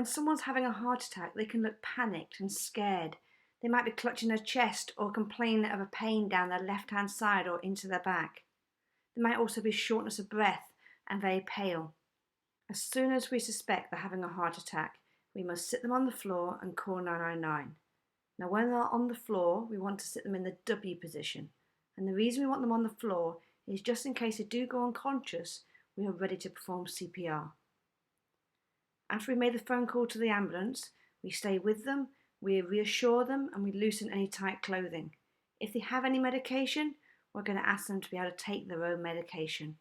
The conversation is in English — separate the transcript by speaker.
Speaker 1: When someone's having a heart attack, they can look panicked and scared. They might be clutching their chest or complaining of a pain down their left-hand side or into their back. There might also be shortness of breath and very pale. As soon as we suspect they're having a heart attack, we must sit them on the floor and call 999. Now, when they're on the floor, we want to sit them in the W position. And the reason we want them on the floor is just in case they do go unconscious, we are ready to perform CPR. After we made the phone call to the ambulance, we stay with them, we reassure them, and we loosen any tight clothing. If they have any medication, we're going to ask them to be able to take their own medication.